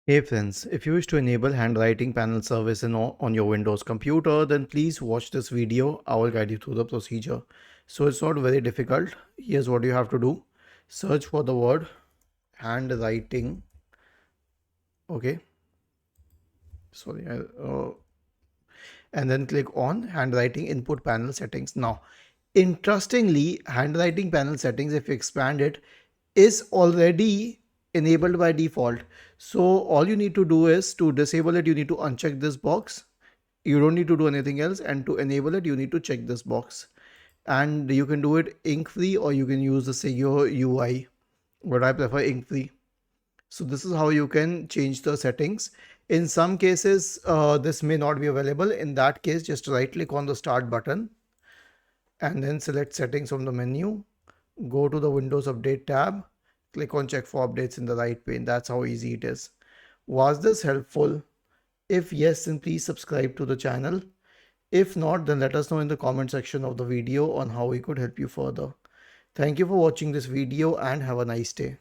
Hey friends, if you wish to enable handwriting panel service on your Windows computer, then please watch this video. I will guide you through the procedure. So it's not very difficult. Here's what you have to do. Search for the word handwriting. Okay. Sorry. And then click on handwriting input panel settings. Now, interestingly, handwriting panel settings, if you expand it, is already enabled by default. So all you need to do is to disable it, you need to uncheck this box. You don't need to do anything else, and to enable it you need to check this box, and you can do it ink free or you can use the Sigio UI, but I prefer ink free. So this is how you can change the settings. In some cases this may not be available. In that case, just right click on the start button and then select settings from the menu, go to the Windows Update tab, click on check for updates in the right pane. That's how easy it is. Was this helpful? If yes, then please subscribe to the channel. If not, then let us know in the comment section of the video on how we could help you further. Thank you for watching this video and have a nice day.